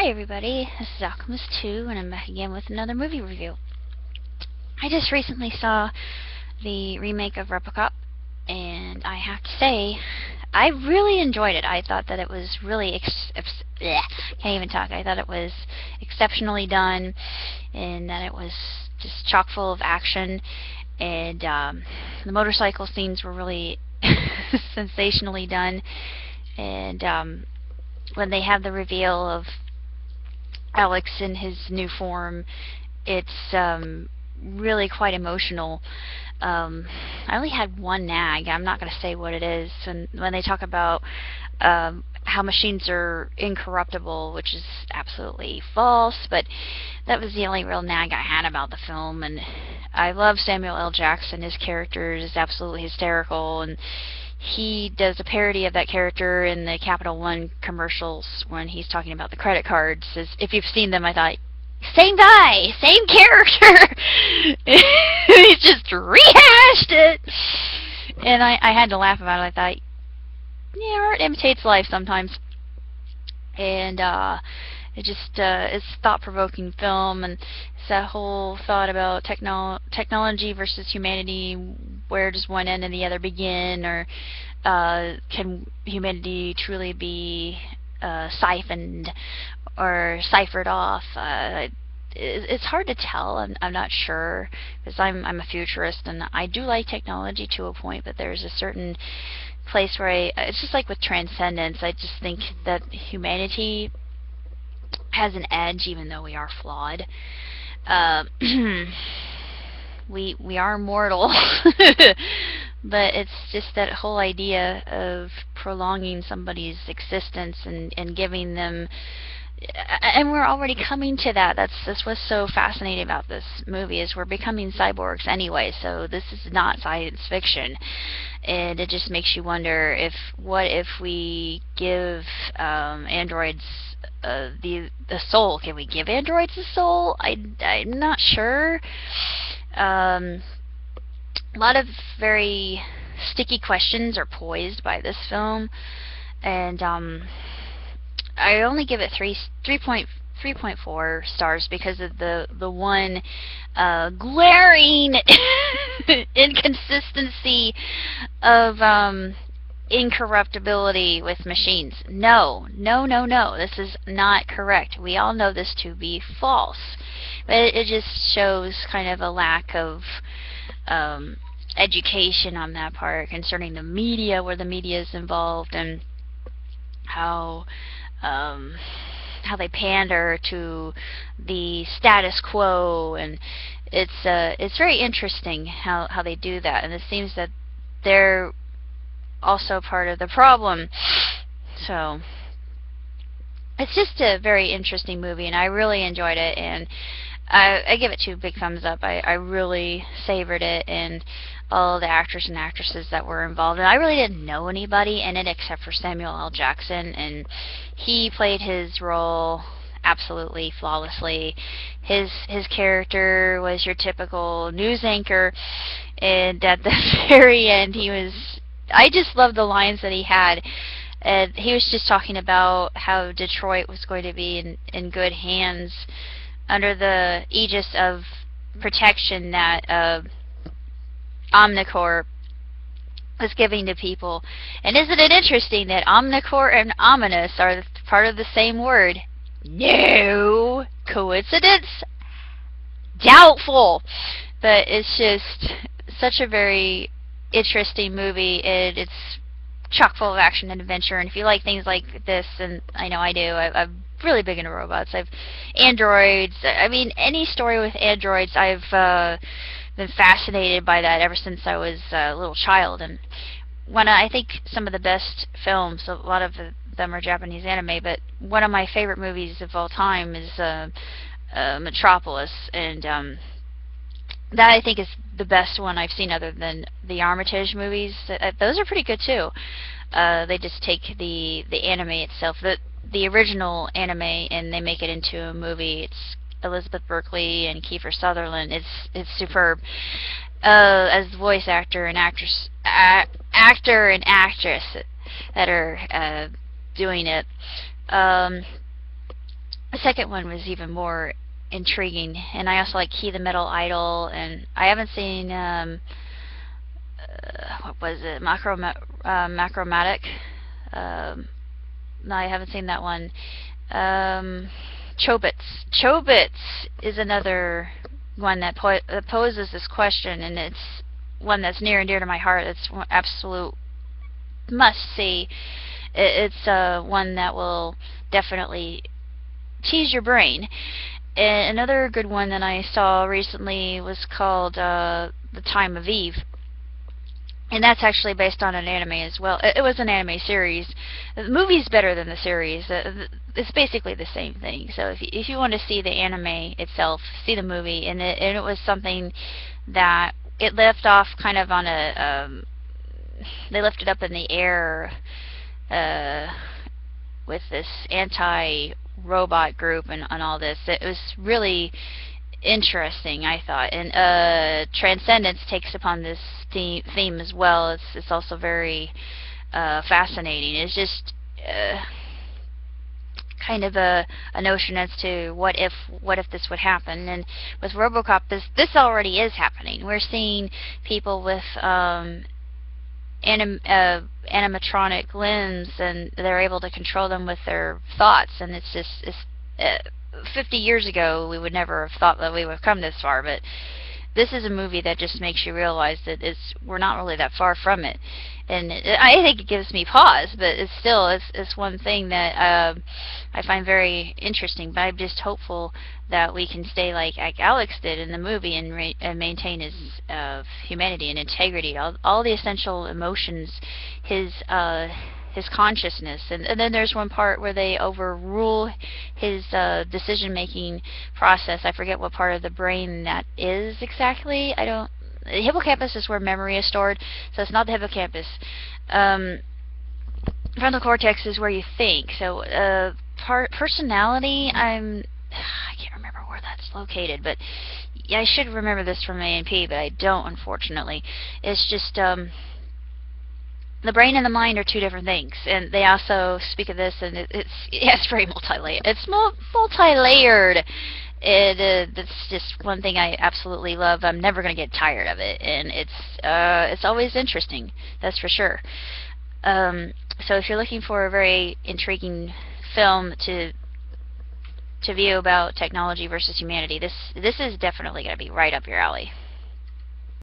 Hi everybody, this is Alchemist2 and I'm back again with another movie review. I just recently saw the remake of Robocop and I have to say, I really enjoyed it. I thought that it was really, can't even talk, I thought it was exceptionally done and that it was just chock full of action and the motorcycle scenes were really sensationally done and when they have the reveal of Alex in his new form, it's really quite emotional. I only had one nag. I'm not going to say what it is. And when they talk about how machines are incorruptible, which is absolutely false, but that was the only real nag I had about the film. And I love Samuel L. Jackson. His character is absolutely hysterical, and he does a parody of that character in the Capital One commercials when he's talking about the credit cards. If you've seen them, I thought, same guy, same character. He just rehashed it. And I had to laugh about it. I thought, yeah, art imitates life sometimes. And it's thought-provoking film, and it's that whole thought about technology versus humanity. Where does one end and the other begin, or can humanity truly be siphoned or ciphered off? It's hard to tell. I'm not sure, because I'm a futurist and I do like technology to a point, but there's a certain place where it's just like with transcendence. I just think that humanity has an edge, even though we are flawed. We are mortal, but it's just that whole idea of prolonging somebody's existence and giving them. And we're already coming to that. That's what's so fascinating about this movie, is we're becoming cyborgs anyway. So this is not science fiction, and it just makes you wonder what if we give androids the soul? Can we give androids a soul? I'm not sure. A lot of very sticky questions are poised by this film, and I only give it 3.4 stars because of the one glaring inconsistency of incorruptibility with machines. No, this is not correct. We all know this to be false, but it just shows kind of a lack of education on that part concerning the media, where the media is involved, and how they pander to the status quo. And it's very interesting how they do that, and it seems that they're also part of the problem. So it's just a very interesting movie, and I really enjoyed it, and I give it 2 big thumbs up. I really savored it, and all the actors and actresses that were involved. And I really didn't know anybody in it except for Samuel L. Jackson, and he played his role absolutely flawlessly. His character was your typical news anchor, and at the very end, I just loved the lines that he had. He was just talking about how Detroit was going to be in good hands under the aegis of protection that Omnicorp was giving to people. And isn't it interesting that Omnicorp and ominous are part of the same word? No! Coincidence? Doubtful! But it's just such a very interesting movie, and it's chock full of action and adventure. And if you like things like this, and I know I do, I'm really big into robots. Androids. I mean, any story with androids, I've been fascinated by that ever since I was a little child. And I think some of the best films, a lot of them are Japanese anime, but one of my favorite movies of all time is Metropolis, and that I think is the best one I've seen, other than the Armitage movies. Those are pretty good too. They just take the anime itself, the original anime, and they make it into a movie. It's Elizabeth Berkley and Kiefer Sutherland. It's superb. As the voice actor and actress that are doing it. The second one was even more intriguing, and I also like Key the Metal Idol, and I haven't seen what was it, Macromatic. No, I haven't seen that one. Chobits is another one that poses this question, and it's one that's near and dear to my heart. It's one absolute must see. It's one that will definitely tease your brain. And another good one that I saw recently was called The Time of Eve. And that's actually based on an anime as well. It was an anime series. The movie's better than the series. It's basically the same thing. So if you want to see the anime itself, see the movie. And it was something that it left off kind of on a... they left it up in the air with this anti-robot group and all this. It was really interesting, I thought. And Transcendence takes upon this theme as well. It's also very fascinating. It's just kind of a notion as to what if this would happen. And with Robocop, this already is happening. We're seeing people with animatronic limbs, and they're able to control them with their thoughts. And it's just 50 years ago we would never have thought that we would have come this far, but this is a movie that just makes you realize that we're not really that far from it. And I think it gives me pause, but it's one thing that I find very interesting. But I'm just hopeful that we can stay like Alex did in the movie and maintain his humanity and integrity, all the essential emotions, his consciousness. And then there's one part where they overrule his decision-making process. I forget what part of the brain that is exactly. The hippocampus is where memory is stored, so it's not the hippocampus. Frontal cortex is where you think. So personality, I can't remember where that's located, but yeah, I should remember this from A&P, but I don't, unfortunately. It's just the brain and the mind are two different things, and they also speak of this, and it's very multi-layered. It's multi-layered. That's just one thing I absolutely love. I'm never going to get tired of it, and it's always interesting, that's for sure. So if you're looking for a very intriguing film to view about technology versus humanity, this is definitely going to be right up your alley.